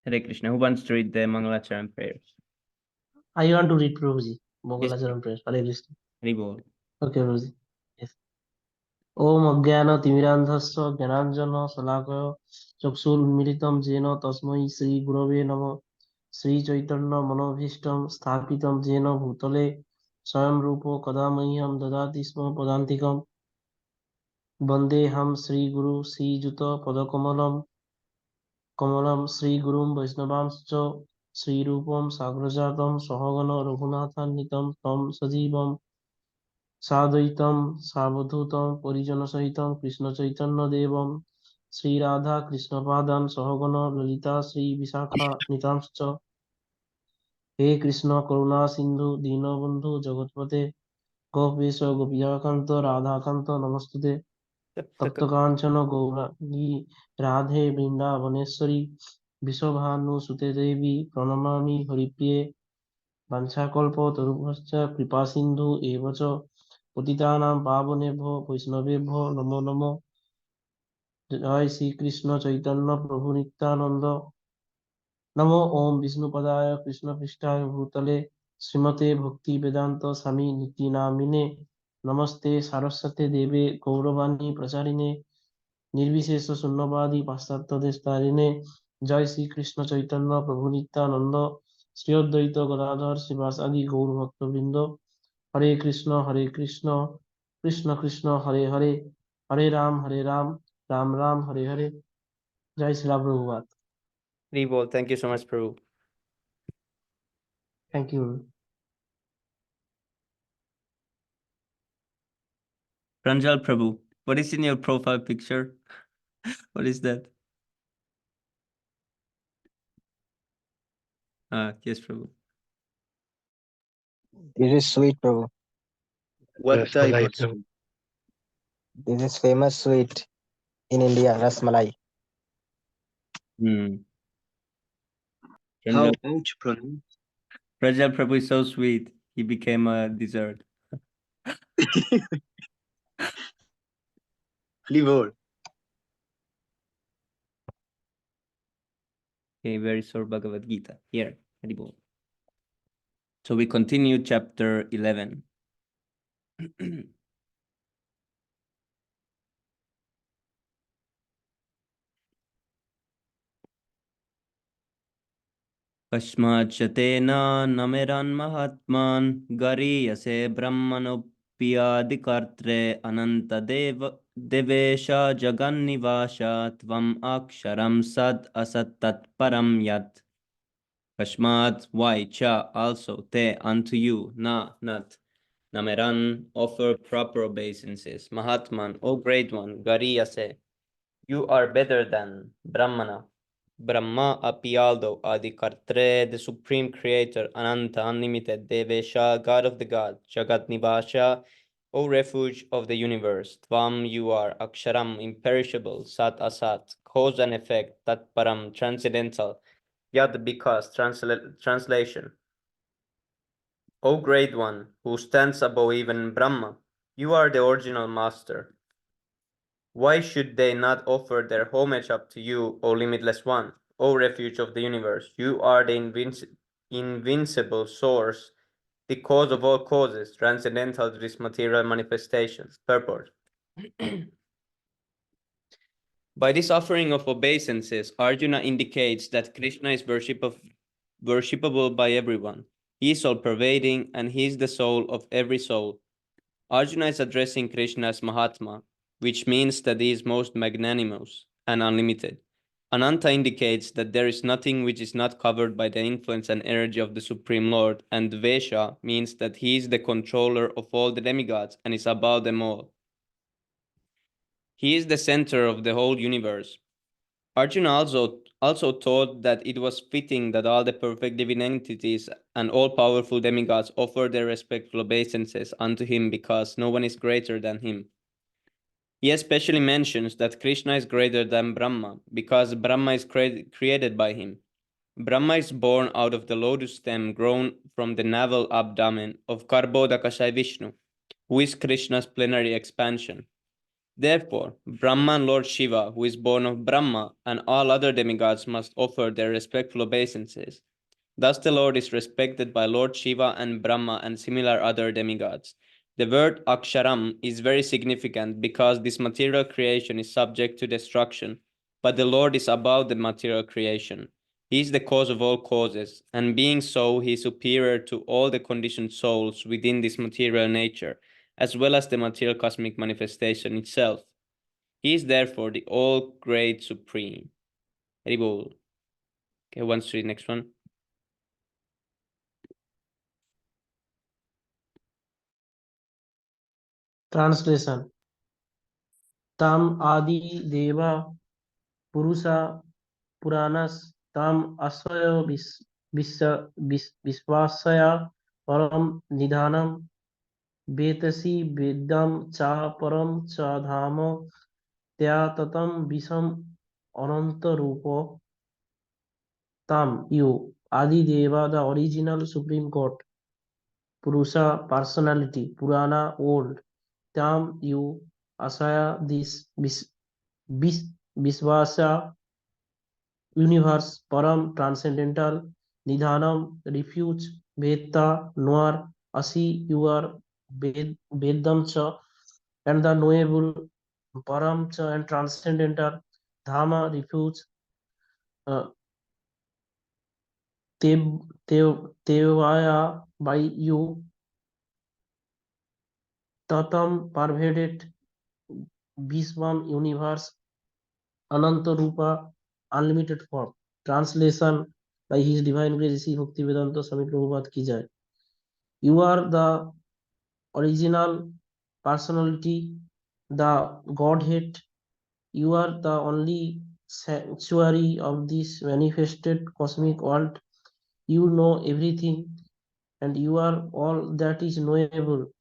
Hare Krishna. Who wants to read the Mangalacharan prayers? I want to read Prabhuji. Yes, Mangalacharan prayers. Hare Krishna. Hare Bol. Okay, Prabhuji. Yes. Om Ajnana Timirandhasya Jnananjana Salakaya Chakshurunmilitam Jena Tasmai Shri Gurave Namo Shri Chaitanya Manobhishtam Sthapitam Jena Bhutale Swayam Rupo Kadamahyam Dadati Sma Padantikam Vandeham Shri Guru Shri Juta Padakamalam Kamalam Shri Gurum Vaishnavamscha Shri Rupam Sagrajatam Sahagana Raghunathan Tam Sajivam Sadaitam Savadhutam Parijana Sahitam Krishna Chaitanya Devam Sri Radha Krishna Padan Sahagana Lalita Sri Visakha Nitamscha He Krishna Karuna Sindhu Dinabandhu Jagatpate Gopesha Gopiyakanta Radhakanta Namastute Tapta Kanchana Gauragi Radhe Vrindavaneshwari Vishabhanu Sute Devi Pranamami Haripriye Vanchakalpa Tarubhascha Kripa Sindhu Evacha पतितानां पावनेभ्यो वैष्णवेभ्यो नमो नमो जय श्री कृष्ण चैतन्य प्रभु नित्यानंद नमो ओम विष्णुपदाय कृष्ण पृष्ठाय भूतले श्रीमते भक्ति वेदांत स्वामी नित्य नामिने नमस्ते सारस्वते देवे गौरवाणी प्रचारिणे निर्विशेष शून्यवादी पाश्चात्य देशतारिणे जय श्री कृष्ण चैतन्य प्रभु नित्यानंद श्री अद्वैत गदाधर श्रीवासादि गौर भक्तवृंद हरे कृष्ण कृष्ण कृष्ण हरे हरे हरे राम राम राम हरे हरे जय Shri Ram Prabhupada Hare Bol. Thank you so much, Prabhu. Thank you Pranjal Prabhu, what is in your profile picture? What is that? Yes, Prabhu. This is sweet, Prabhu. What type of sweet? This is famous sweet in India, Rasmalai. Hmm. How Pranjal, to pronounce? Pranjal Prabhu is so sweet. He became a dessert. Liver. Okay, very short Bhagavad Gita. Here, Hare Bol. So we continue chapter 11. कस्माच्चतेन नमेरन्महात्मान् गरीयसे ब्रह्मणोऽप्यादिकर्त्रे अनन्तदेव Devesh जगन्निवास त्वम् अक्षरं सद् असत् तत्परं यत् Kashmat, why, cha, also, te, unto you, na, not. Nameran, offer proper obeisances. Mahatman, O great one, Gariyase, you are better than Brahmana. Brahma Apialdo, Adikartre, the supreme creator, Ananta, unlimited, Devesha, God of the God, Jagat Nivasha, O refuge of the universe, Tvam, you are, Aksharam, imperishable, Sat Asat, cause and effect, Tatparam, transcendental, Yad because, translation. O great one, who stands above even Brahma, you are the original master. Why should they not offer their homage up to you, O limitless one, O refuge of the universe? You are the invincible source, the cause of all causes, transcendental to this material manifestations. Purport. By this offering of obeisances, Arjuna indicates that Krishna is worshipable by everyone. He is all-pervading, and he is the soul of every soul. Arjuna is addressing Krishna as Mahatma, which means that he is most magnanimous and unlimited. Ananta indicates that there is nothing which is not covered by the influence and energy of the Supreme Lord, and Dvesha means that he is the controller of all the demigods and is above them all. He is the center of the whole universe. Arjuna also thought that it was fitting that all the perfect divine entities and all-powerful demigods offer their respectful obeisances unto him because no one is greater than him. He especially mentions that Krishna is greater than Brahma because Brahma is created by him. Brahma is born out of the lotus stem grown from the navel abdomen of Karbodakasai Vishnu, who is Krishna's plenary expansion. Therefore, Brahman Lord Shiva, who is born of Brahma, and all other demigods must offer their respectful obeisances. Thus the Lord is respected by Lord Shiva and Brahma and similar other demigods. The word Aksharam is very significant because this material creation is subject to destruction, but the Lord is above the material creation. He is the cause of all causes, and being so, he is superior to all the conditioned souls within this material nature, as well as the material cosmic manifestation itself. He is therefore the all-great supreme. Haribol. Okay, once to the next one. Translation. Tam adi deva purusa puranas tam asaya visvasaya param nidhanam vetasi vedam cha param cha dhama tyatatam visam ananta rupa tam you adi deva the original supreme god purusha personality purana old tam you asaya this visvasa universe param transcendental nidhanam refuge veda knower asi you are vedam cha and the knowable param cha and transcendental dhama refuge uh, tevaya by you tatam pervaded Viswam universe Ananta Rupa unlimited form. Translation by His Divine Grace Sri Bhaktivedanta Swami Prabhupada ki jai. You are the original personality, the Godhead. You are the only sanctuary of this manifested cosmic world. You know everything, and you are all that is knowable.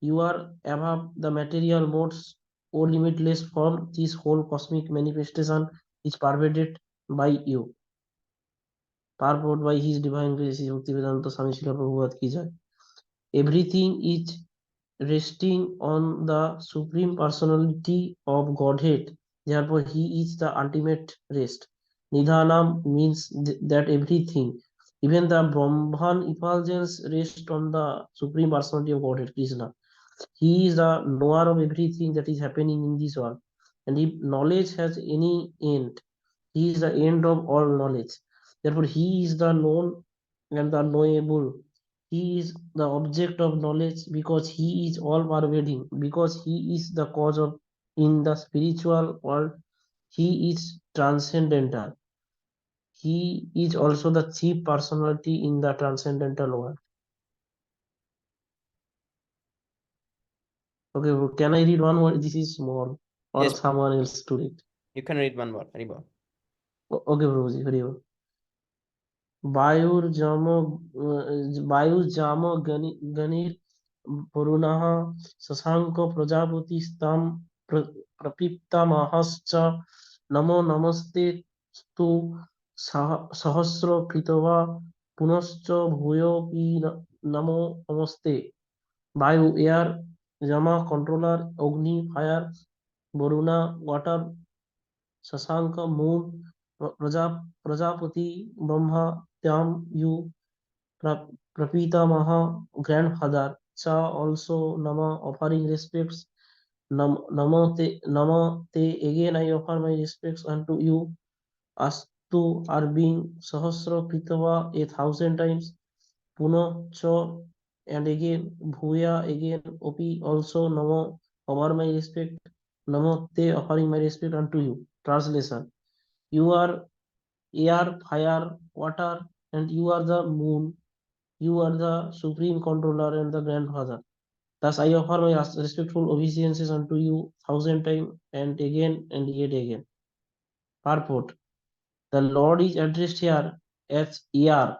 You are above the material modes, O limitless form. This whole cosmic manifestation is pervaded by you. Purport by His Divine Grace, Bhaktivedanta Swami Srila Prabhupada ki jai. Everything is resting on the Supreme Personality of Godhead. Therefore, He is the ultimate rest. Nidhanam means that everything, even the Brahman effulgence, rests on the Supreme Personality of Godhead, Krishna. He is the knower of everything that is happening in this world. And if knowledge has any end, He is the end of all knowledge. Therefore, He is the known and the knowable. He is the object of knowledge because He is all pervading, because He is the cause of in the spiritual world. He is transcendental. He is also the chief personality in the transcendental world. Okay, bro, can I read one more? This is small, or Yes, someone else to read. you can read one more. Haribol. Okay, Prabhuji, very well. वायुर्जाम गणिर वरुणः Shashank प्रजापतिस्तां प्रपीतामहश्च नमो नमस्ते स्तु सहस्र कृतवा पुनश्च भूयोऽपि नमो नमस्ते वायु air जमा controller अग्नि fire Varuna water Shashank moon Prajapati Brahma त्याम you प्रपीतामह grandfather cha also nama offering respects namo te again I offer my respects unto you astu are being sahasra kritava 1,000 times puno cha and again bhuya again opi also namo offer my respect namo te offering my respect unto you. Translation. You are air, fire, water, and you are the moon. You are the supreme controller and the grandfather. Thus I offer my respectful obeisances unto you 1,000 times and yet again. Purport. The Lord is addressed here as Ear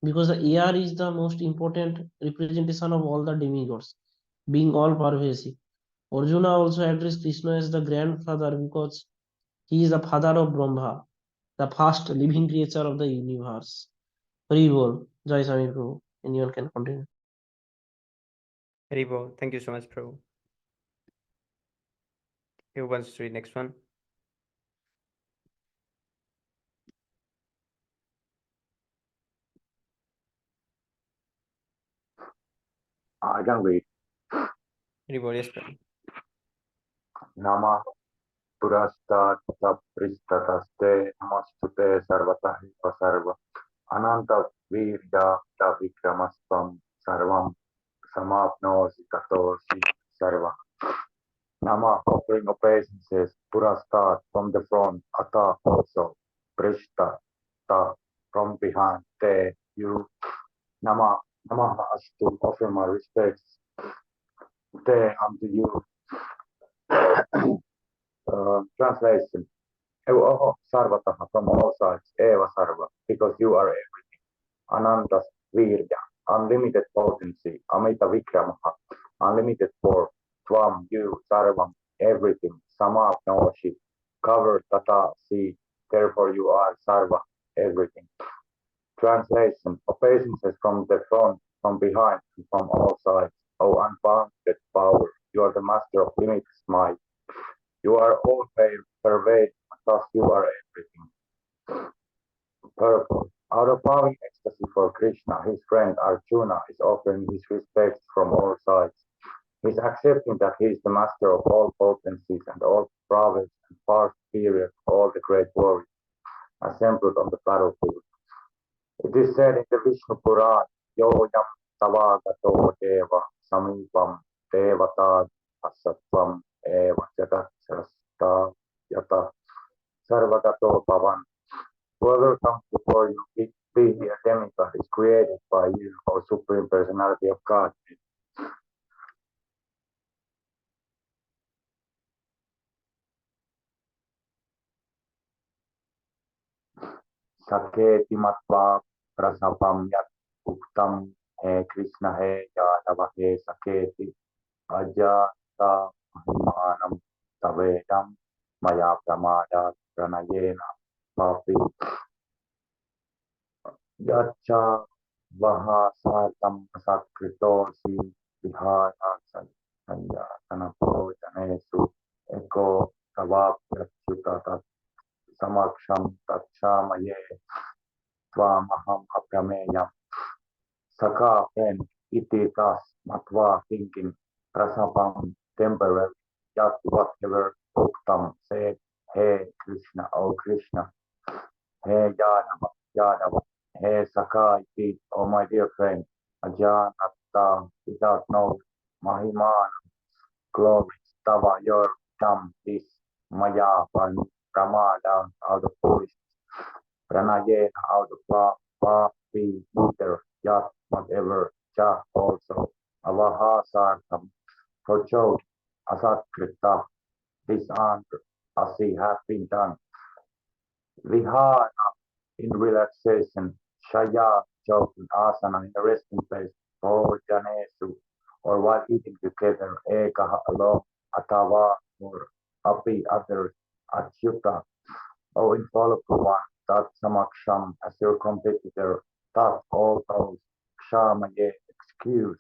because the Ear is the most important representation of all the demigods, being all pervasive. Arjuna also addressed Krishna as the grandfather because he is the father of Brahma, the first living creature of the universe. Hari Bol. Jai Swami Prabhu. Anyone can continue. Haribol. Thank you so much, Prabhu. Who wants to read next one? I can read. Anybody else? Nama Purastat Sapristataste Namastute Sarvatahipa Sarva Ananta Virya Vikramastam Sarvam Samapnosi Katosi Sarva. Nama offering obeisances Purastat from the front, Ata also Prishta Ta from behind, Te you. Nama Namaha Astu offer my respects Te unto you. Translation. Evo sarvataha from all sides, eva sarva, because you are everything. Anantas virya, unlimited potency. Amita vikramaha, unlimited force. Tvam, you, sarvam, everything. Samapnoshi, cover tata, see, therefore you are sarva, everything. Translation. Obeisances from the front, from behind, and from all sides. O unbounded power, you are the master of limitless might. You are all pervading, thus you are everything. Purpose. Out of loving ecstasy for Krishna, his friend Arjuna is offering his respects from all sides. He is accepting that he is the master of all potencies and all prowess and far superior to all the great warriors assembled on the battlefield. It is said in the Vishnu Purana, Yoyam Tavagato Deva Samipam Devatad Asatvam Eva Jataksasta Yata Sarvagato Bhavan. Whoever comes before you, be he a demigod, is created by you, or Supreme Personality of God. Saketi Matva Prasapam Yat Uktam He Krishna He Yadava He Saketi Ajata Mahimanam Tavedam Maya Pramada Pranayena Papi Yacha Vaha Satam Sakritosi Vihaya Sanya Tanapo Janesu Eko Tavapyachutatat Samaksham Tachamaye Tvamaham Aprameyam Saka friend iti tas matva thinking prasapam temporary yat whatever uktam said Hey Krishna, O Krishna, Hey Yadava, Hey Saka iti, O my dear friend, Ajanatta, without knowledge, Mahiman, glory, Tava, your come, this, Maya, Pramada, out of foolishness, Pranayena, out of love, Papi, bitter, Yat, whatever, Cha, also, Avaha, Sartam, for joke, Asatkrita, dishonor, as he has been done. Vihana, in relaxation, Shaya, joking, Asana, in a resting place, Bhojanesu, or while eating together, Ekaha, alone, Atava, or Api, others, Achyuta, O infallible one, Tat Samaksham, as your competitor, Tat all those, Kshamaye, excuse,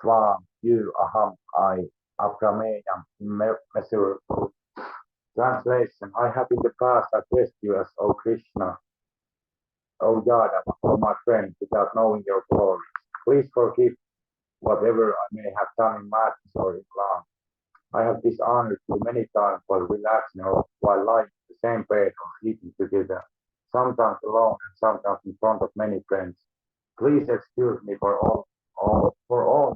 Tvam, you, Aham, I, Aprameyam, immeasurable. Translation. I have in the past addressed you as O Krishna, O Yadava, O my friend, without knowing your glory. Please forgive whatever I may have done in madness or in love. I have dishonored you many times while relaxing or while lying in the same bed or eating together, sometimes alone and sometimes in front of many friends. Please excuse me for all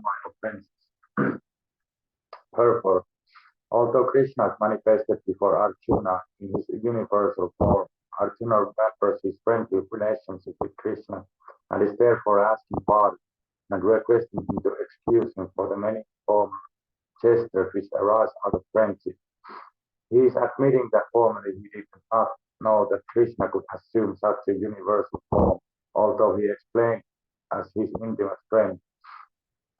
my offenses. Purport. Although Krishna is manifested before Arjuna in his universal form, Arjuna remembers his friendly relationship with Krishna and is therefore asking pardon and requesting him to excuse him for the many former gestures which arise out of friendship. He is admitting that formerly he did not know that Krishna could assume such a universal form, although he explained as his intimate friend.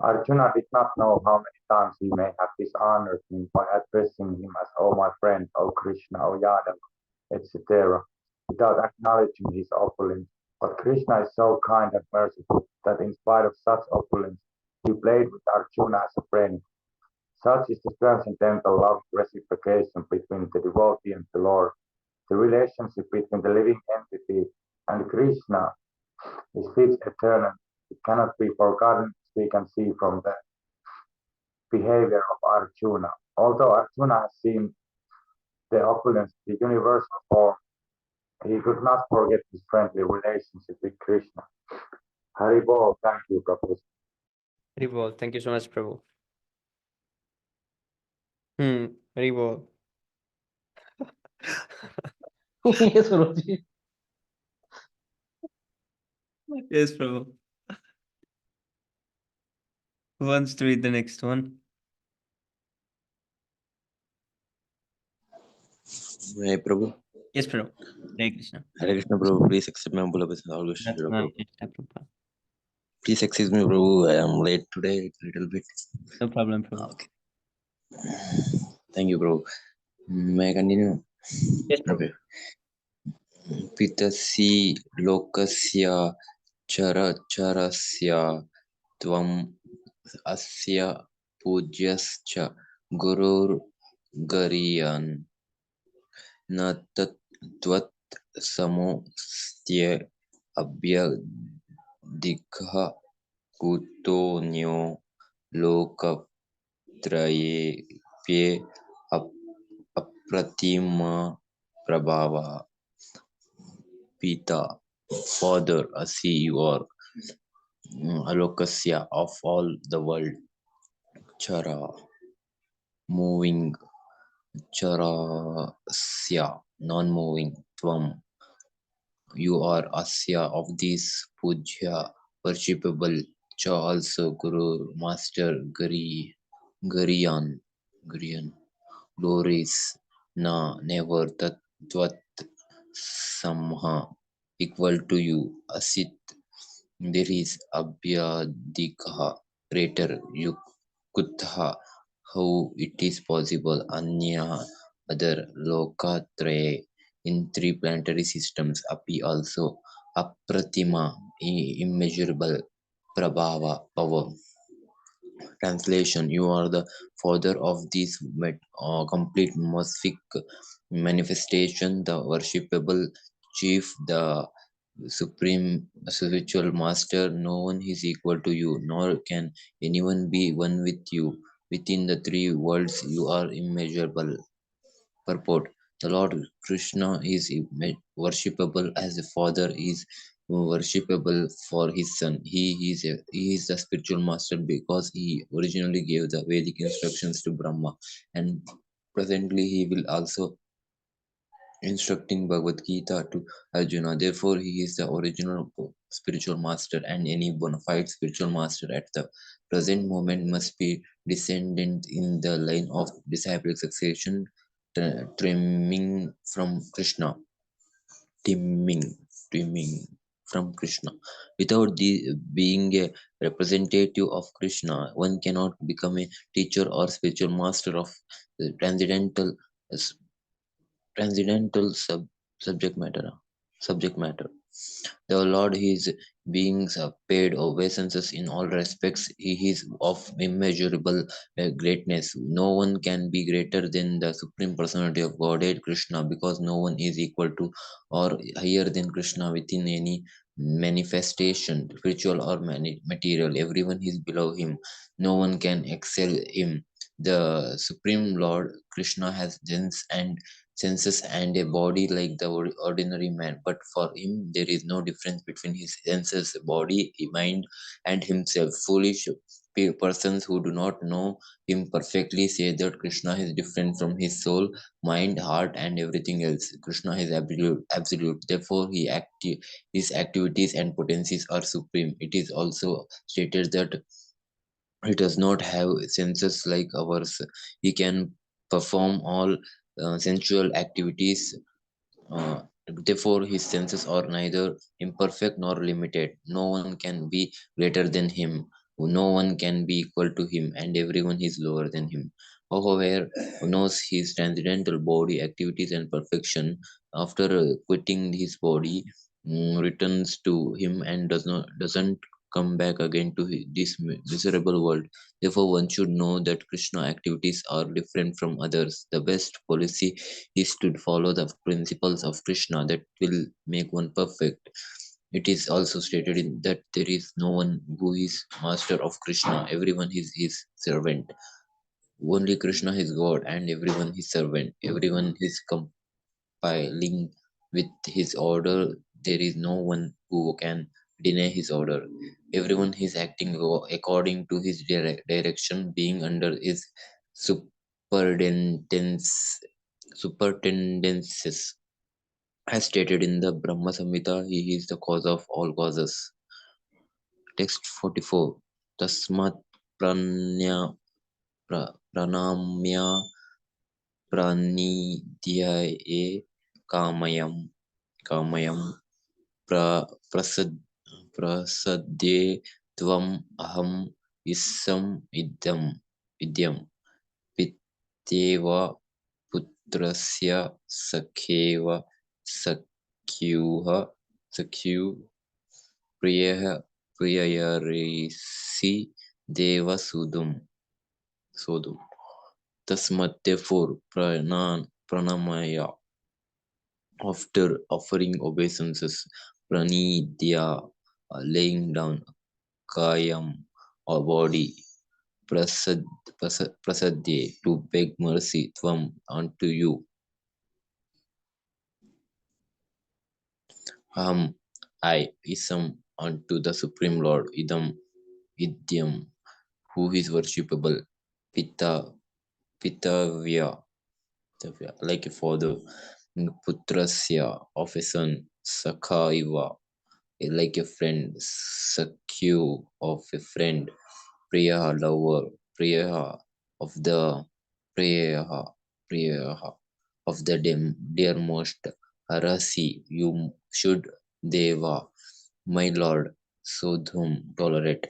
Arjuna did not know how many times he may have dishonored him by addressing him as O my friend, O Krishna, O Yadava, etc., without acknowledging his opulence. But Krishna is so kind and merciful that in spite of such opulence, he played with Arjuna as a friend. Such is the transcendental love reciprocation between the devotee and the Lord. The relationship between the living entity and Krishna is fixed eternal. It cannot be forgotten, as we can see from the behavior of Arjuna. Although Arjuna has seen the opulence, the universal form, he could not forget his friendly relationship with Krishna. Hari Bol, thank you, Prabhu. Hari Bol. Thank you so much, Prabhu. Hari Bol. ये सुनो जी Yes, Prabhu. Who wants to read the next one? Hey Prabhu. Yes, Prabhu. Hare Krishna. Hare Krishna Prabhu, please accept my humble obeisance. That's my Krishna, Prabhu. Please excuse me Prabhu, I am late today a little bit. No problem, Prabhu. Okay. Thank you Prabhu. May I continue? Yes, Prabhu. Okay. Pitasi lokasya charasya tvam asya pugyascha gurur gariyan na tvat samostya abhyadikha kutonyo lokatrayepye apratima prabhava. Pita, Father, see you are Alokasya of all the world, Chara, moving, Charasya, non-moving, Tvam, you are Asya of this Pujya, worshipable, Cha also Guru, Master, Gariyan, glories, Na, never, Tvat, Samha, equal to you, Asit, there is Abhyadikaha, greater, Yukutha, how it is possible, Anya, other, Lokatraya, in three planetary systems, Api also, Apratima, immeasurable, Prabhava, power. Translation: you are the father of this complete Mosaic manifestation, the worshipable chief, the supreme spiritual master. No one is equal to you, nor can anyone be one with you. Within the three worlds, you are immeasurable. Purport: the Lord Krishna is worshipable as the Father is worshipable for his son. He is the spiritual master because he originally gave the Vedic instructions to Brahma, and presently he will also instructing Bhagavad Gita to Arjuna. Therefore, he is the original spiritual master, and any bona fide spiritual master at the present moment must be descendant in the line of disciple succession, trimming from Krishna. Trimming from Krishna. Without being a representative of Krishna, one cannot become a teacher or spiritual master of the transcendental subject matter. The Lord His beings are paid obeisances in all respects. He is of immeasurable greatness. No one can be greater than the Supreme Personality of Godhead, Krishna, because no one is equal to or higher than Krishna within any manifestation, spiritual or material. Everyone is below him. No one can excel him. The Supreme Lord Krishna has senses and a body like the ordinary man, but for him there is no difference between his senses, body, mind, and himself. Foolish persons who do not know him perfectly say that Krishna is different from his soul, mind, heart, and everything else. Krishna is absolute. Therefore, his activities and potencies are supreme. It is also stated that he does not have senses like ours. He can perform all sensual activities. Therefore, his senses are neither imperfect nor limited. No one can be greater than him. No one can be equal to him, and everyone is lower than him. However, knows his transcendental body activities and perfection. After quitting his body, returns to him and doesn't come back again to this miserable world. Therefore, one should know that Krishna activities are different from others. The best policy is to follow the principles of Krishna that will make one perfect. It is also stated in that there is no one who is master of Krishna. Everyone is his servant. Only Krishna is God and everyone his servant. Everyone is compiling with his order. There is no one who can deny his order. Everyone is acting according to his direction, being under his superintendence. As stated in the Brahma Samhita, he is the cause of all causes. Text 44. Tasmat pranamya pranidhyaye kamayam prasadye tvam aham idyam pityeva putrasya sakheva sakyu priyayarisi deva sodum. Tasmat, therefore, pranamaya, after offering obeisances, pranidhya, laying down, kayam, or body, prasadye, to beg mercy, tvam, unto you, aham, I, isam, unto the Supreme Lord, idyam, who is worshipable, pitavya, like a father, putrasya, of a son, sakha iva, like a friend, sakyu, of a friend, priya, lover, priya, of the priya of the dearmost, harasi, you should, deva, my lord, sodhum, tolerate.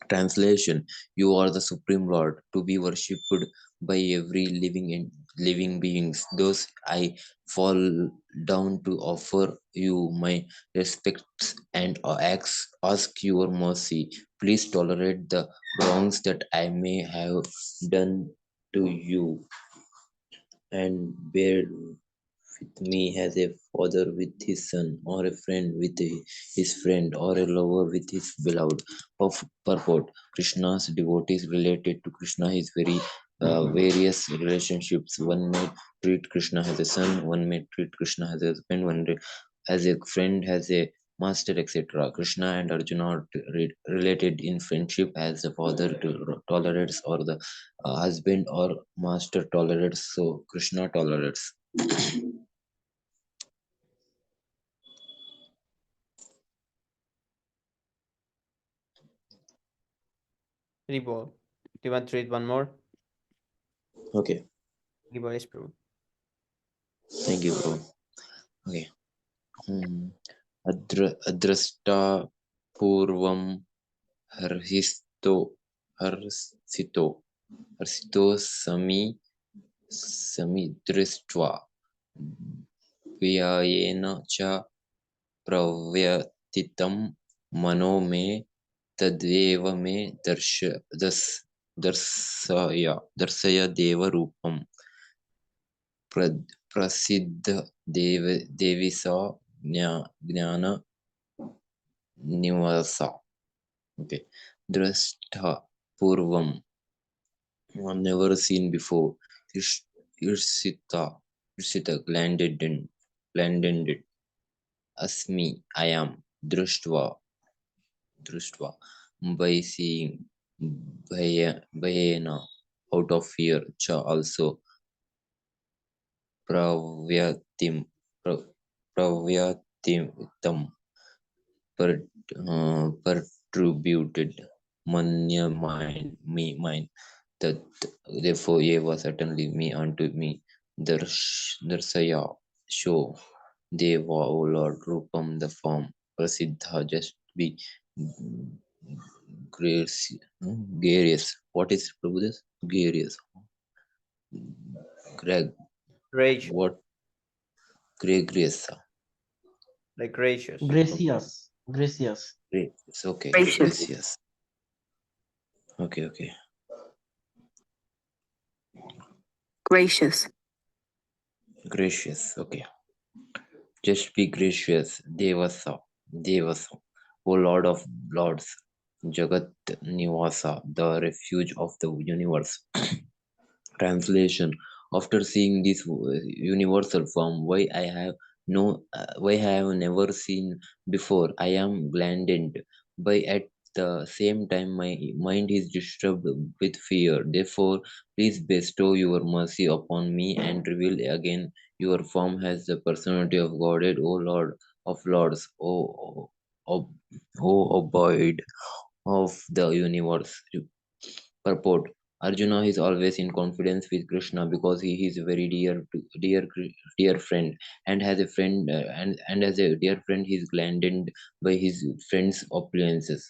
Translation: you are the Supreme Lord, to be worshipped by every living beings. Thus I fall down to offer you my respects and ask your mercy. Please tolerate the wrongs that I may have done to you, and bear with me as a father with his son, or a friend with his friend, or a lover with his beloved. Purport: Krishna's devotees related to Krishna is very various relationships. One may treat Krishna as a son, one may treat Krishna as a husband, as a friend, as a master, etc. Krishna and Arjuna are related in friendship as the father tolerates, or the husband or master tolerates, so Krishna tolerates. Ribol. Do you want to read one more? Okay. Giboresh Prabhu. Thank you, bro. Okay. Adrasta purvam harsito sami dristva vyayena cha pravyatitam mano me tadveva me darsaya deva rupam प्रसिद्ध देविसा ज्ञान निवासा. Okay. Drashta purvam, never seen before. Irsita, glanded. Asmi, I am. Drushtva, by seeing. Bhayena, out of fear. Cha, also. Pravyatim, perturbed, manya, mine, that therefore eva, certainly, me, unto me, darsaya, show, deva, O Lord, rupam, the form, prasiddha, just be garious. What is Prabhu this? Garious. Greg, Gracious. what? Gregarious. Like gracious. Gracious. Gracious. Gracious. Okay. Gracious. Gracious. Okay. Okay. Gracious. Gracious. Okay. Just be gracious, Devasa, Devasa, O Lord of Lords, Jagat Nivasa, the refuge of the universe. Translation: After seeing this universal form, why I have never seen before, I am gladdened by. At the same time, my mind is disturbed with fear. Therefore, please bestow your mercy upon me and reveal again your form as the personality of Godhead, O Lord of Lords, O abode of the universe. Purport: Arjuna is always in confidence with Krishna because he is a very dear friend, and has a friend and as a dear friend he is gladdened by his friend's opulences.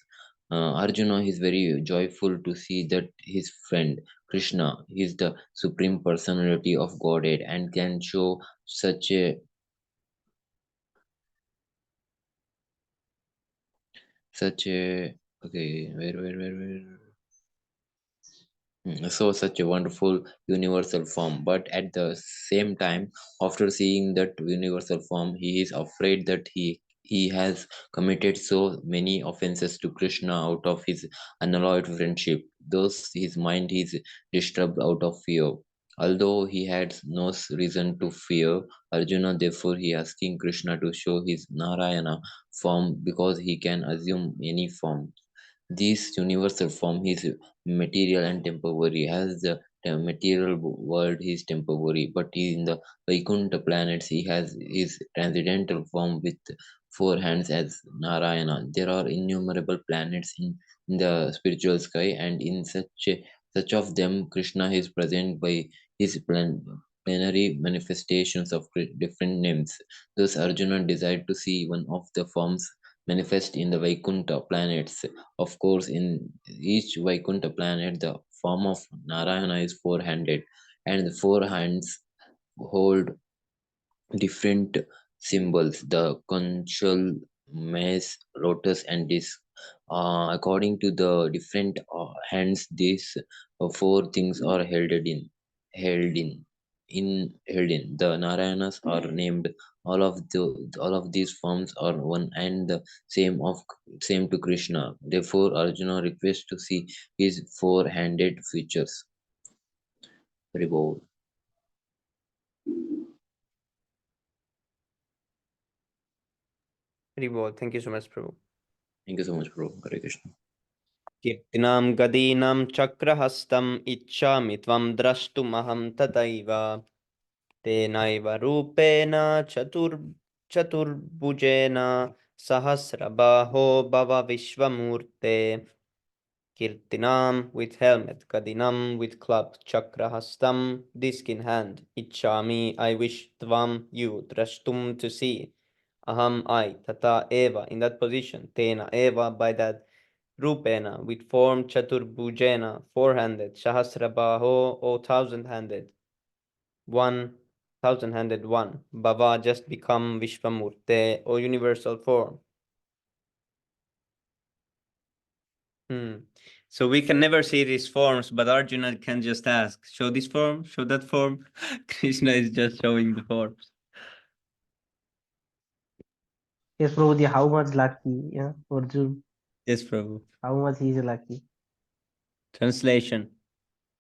Arjuna is very joyful to see that his friend Krishna is the supreme personality of Godhead and can show such a okay where so such a wonderful universal form, but at the same time, after seeing that universal form, he is afraid that he has committed so many offenses to Krishna out of his unalloyed friendship. Thus his mind is disturbed out of fear. Although he had no reason to fear Arjuna, therefore he asking Krishna to show his Narayana form because he can assume any form. This universal form is material and temporary, as the material world is temporary, but in the Vaikuntha planets he has his transcendental form with four hands as Narayana. There are innumerable planets in the spiritual sky, and in such of them Krishna is present by his plenary manifestations of different names. Thus Arjuna desired to see one of the forms manifest in the Vaikuntha planets. Of course, in each Vaikuntha planet, the form of Narayana is four-handed, and the four hands hold different symbols: the conchal, mace, lotus, and disc. According to the different hands, these four things are held in. The Narayanas are named. All of these forms are one and the same to Krishna. Therefore, Arjuna requests to see his four-handed features. Very bold. Very well. Thank you so much, Prabhu. Thank you so much, bro. Hare Krishna. Kirtinam gadinam chakrahastam ichchami tvam drashtumaham tataiva tenaiva rupena chaturbhujena sahasrabaho bhava vishvamurte. Kirtinam with helmet, Kadinam with club, Chakrahastam disc in hand, Ichchami I wish, Tvam you, Drashtum to see, Aham I, Tata Eva in that position, Tena Eva by that, Rupena with form, Chaturbhujena four-handed, Sahasrabaho O thousand-handed, 1,000-handed one, Bhava just become Vishvamurte O universal form. So we can never see these forms, but Arjuna can just ask, show this form, show that form. Krishna is just showing the forms. Yes, Prabhuji, how much lucky, yeah, Arjun? Yes, Prabhu. How much he is lucky. Translation.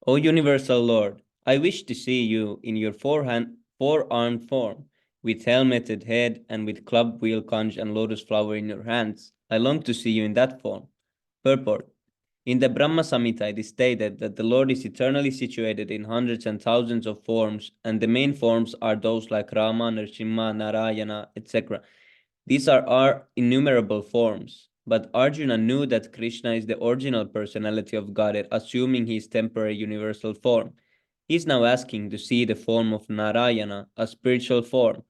O universal Lord, I wish to see you in your four-armed form, with helmeted head and with club, wheel, conch, and lotus flower in your hands. I long to see you in that form. Purport. In the Brahma Samhita, it is stated that the Lord is eternally situated in hundreds and thousands of forms, and the main forms are those like Rama, Nrsimha, Narayana, etc. These are our innumerable forms. But Arjuna knew that Krishna is the original personality of Godhead, assuming his temporary universal form. He is now asking to see the form of Narayana, a spiritual form.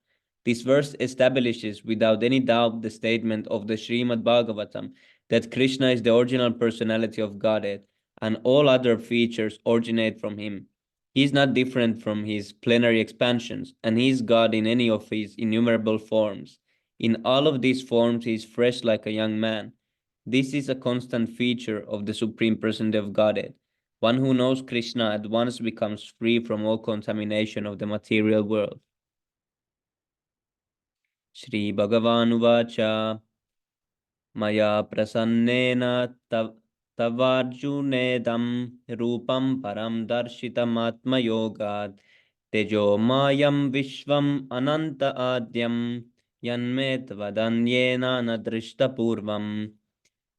This verse establishes without any doubt the statement of the Srimad Bhagavatam that Krishna is the original personality of Godhead, and all other features originate from him. He is not different from his plenary expansions, and he is God in any of his innumerable forms. In all of these forms, he is fresh like a young man. This is a constant feature of the Supreme Personality of Godhead. One who knows Krishna at once becomes free from all contamination of the material world. Shri Bhagavan Uvacha Maya Prasannena Tavarjunedam Rupam Param Darshitam Atma Yogad Tejo Mayam Vishvam Ananta Adyam Yanmet Vadanyena Nadrishta Purvam.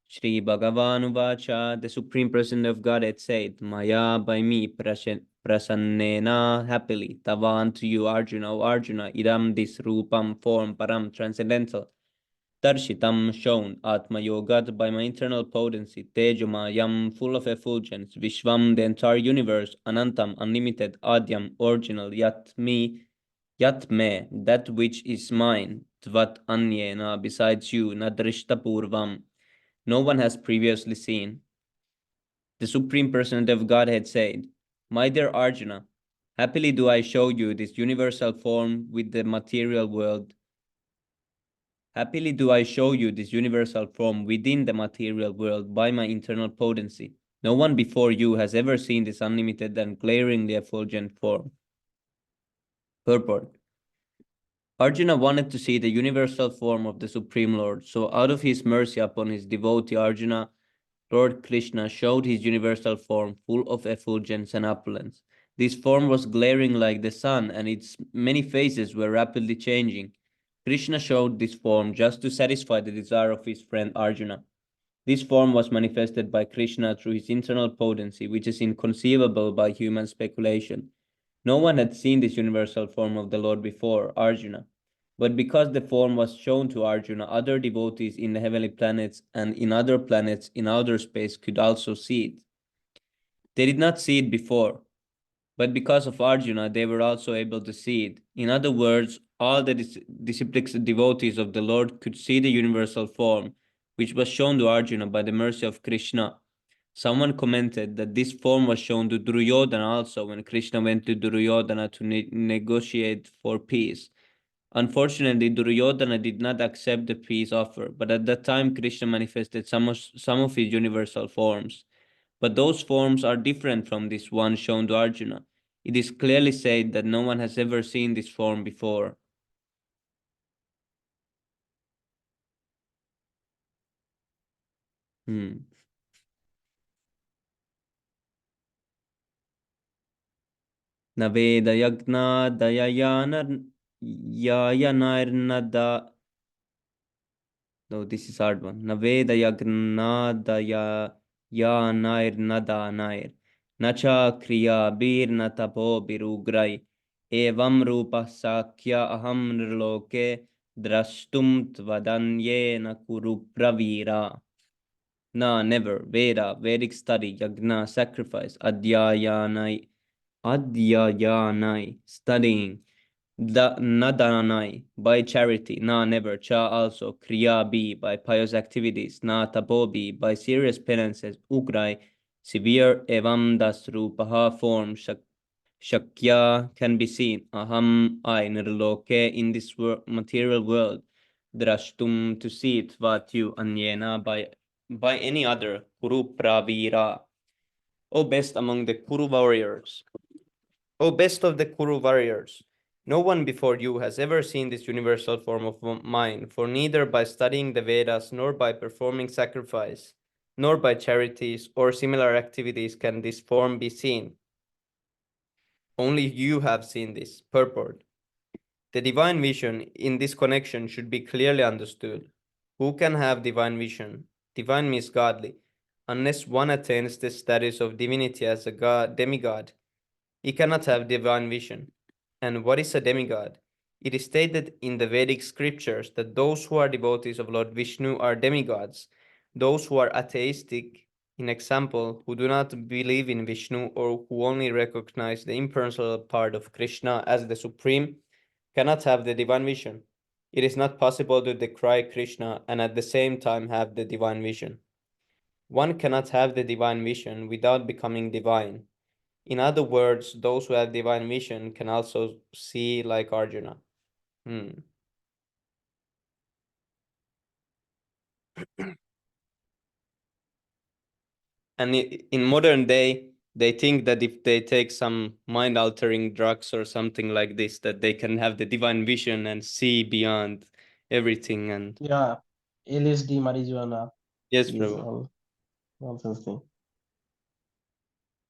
Shri Bhagavan Uvacha, the Supreme Person of Godhead said, Maya by me prasannena happily, tavan to you Arjuna, O Arjuna, idam this rupam form param transcendental, darshitam shown, atma yogat by my internal potency, tejomayam full of effulgence, vishvam the entire universe, anantam unlimited, adyam original, yat me, that which is mine, tvat anyena besides you, nadrishta purvam. No one has previously seen. The Supreme Personality of Godhead said, My dear Arjuna, happily do I show you this universal form with the material world. Happily do I show you this universal form within the material world by my internal potency. No one before you has ever seen this unlimited and glaringly effulgent form. Purport. Arjuna wanted to see the universal form of the Supreme Lord, so out of his mercy upon his devotee Arjuna, Lord Krishna showed his universal form full of effulgence and opulence. This form was glaring like the sun, and its many phases were rapidly changing. Krishna showed this form just to satisfy the desire of his friend Arjuna. This form was manifested by Krishna through his internal potency, which is inconceivable by human speculation. No one had seen this universal form of the Lord before, Arjuna. But because the form was shown to Arjuna, other devotees in the heavenly planets and in other planets in outer space could also see it. They did not see it before, but because of Arjuna, they were also able to see it. In other words, all the disciplic devotees of the Lord could see the universal form, which was shown to Arjuna by the mercy of Krishna. Someone commented that this form was shown to Duryodhana also when Krishna went to Duryodhana to negotiate for peace. Unfortunately, Duryodhana did not accept the peace offer, but at that time Krishna manifested some of his universal forms. But those forms are different from this one shown to Arjuna. It is clearly said that no one has ever seen this form before. Naveda yagna dayayanairnada. No, this is hard one. Naveda yagna dayayanairnadanair. Nacha kriya bir natapo birugrai. Evam rupa sakya aham nirloke drashtum tvadanyena kuru pravira. Na, never. Veda, Vedic study, yagna, sacrifice, adhyayanai, studying, nadanai, by charity, na, never, cha, also, kriya, be, by pious activities, na, tapo, be, by serious penances, ugrai, severe, evam, das, rupaha, form, shakya, can be seen, aham, I, nirloke, in this material world, drashtum, to see it, vatyu, anyena, by any other, Kuru Pravira, O best among the Kuru warriors, O best of the Kuru warriors, no one before you has ever seen this universal form of mine, for neither by studying the Vedas, nor by performing sacrifice, nor by charities or similar activities can this form be seen. Only you have seen this. Purport. The divine vision in this connection should be clearly understood. Who can have divine vision? Divine means godly. Unless one attains the status of divinity as a demigod, he cannot have divine vision. And what is a demigod? It is stated in the Vedic scriptures that those who are devotees of Lord Vishnu are demigods. Those who are atheistic, in example, who do not believe in Vishnu or who only recognize the impersonal part of Krishna as the supreme, cannot have the divine vision. It is not possible to decry Krishna and at the same time have the divine vision. One cannot have the divine vision without becoming divine. In other words, those who have divine vision can also see like Arjuna. And in modern day, they think that if they take some mind-altering drugs or something like this, that they can have the divine vision and see beyond everything. And Yeah, LSD, marijuana, yes, these Prabhu. all nonsense thing.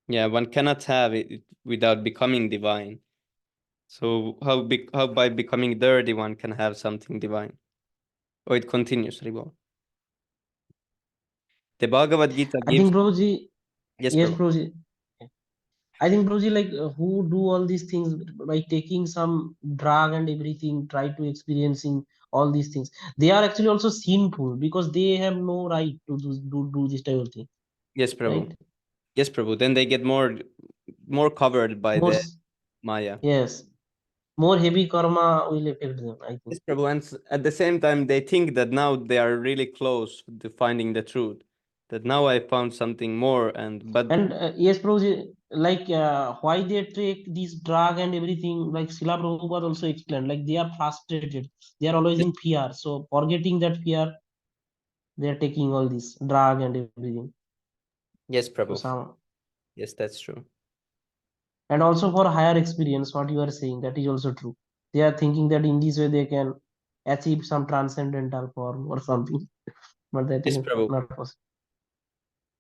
Yeah, one cannot have it without becoming divine. So how by becoming dirty one can have something divine? Oh, it continues, Ribo. The Bhagavad Gita I gives. think Prabhuji, Yes, yes, Prabhu. Prabhuji. I think Prabhuji, like who do all these things by taking some drug and everything, try to experiencing all these things. They are actually also sinful because they have no right to do this type of thing, Yes, Prabhu. right? Yes, Prabhu. Then they get more covered by More, the Maya. yes, more heavy karma will affect them, I think. Yes, Prabhu. And at the same time, they think that now they are really close to finding the truth. That now I found something more, but And yes, Prabhuji, like why they take this drug and everything, like Srila Prabhupada also explained, like they are frustrated, they are always in fear. So forgetting that fear, they are taking all this drug and everything. yes, So Prabhu. some, Yes, that's true. and also for higher experience, what you are saying, that is also true. They are thinking that in this way they can achieve some transcendental form or something, but that is Yes, Prabhu. not possible.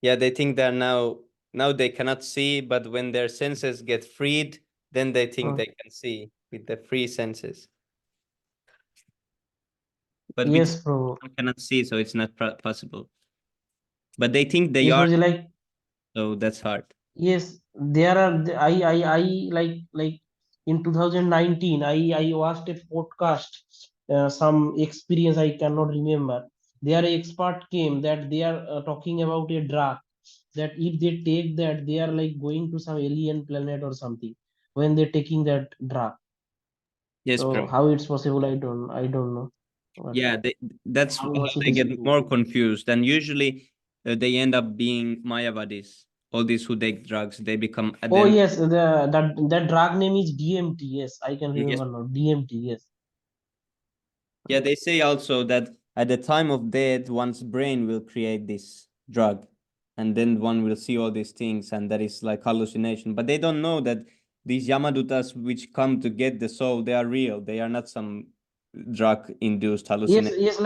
Yeah, they think they're now they cannot see, but when their senses get freed, then they think Hmm. they can see with the free senses. But with Yes, bro. cannot see, so it's not possible. But they think they Yes, are, bro. Like so that's hard. yes, there are. I like in 2019. I watched a podcast. Some experience I cannot remember. Their expert came that they are talking about a drug that if they take that they are like going to some alien planet or something when they're taking that drug. Yes, So Prabhu. how it's possible? I don't know. But Yeah, that's how how it they is get true. more confused. And usually they end up being Mayavadis. All these who take drugs, they become at the Oh end. yes, that drug name is DMT. Yes, I can Yes. remember now. DMT. Yes. Yeah, they say also that at the time of death, one's brain will create this drug, and then one will see all these things, and that is like hallucination. But they don't know that these Yamadutas, which come to get the soul, they are real. They are not some drug-induced Yes, hallucination. yes,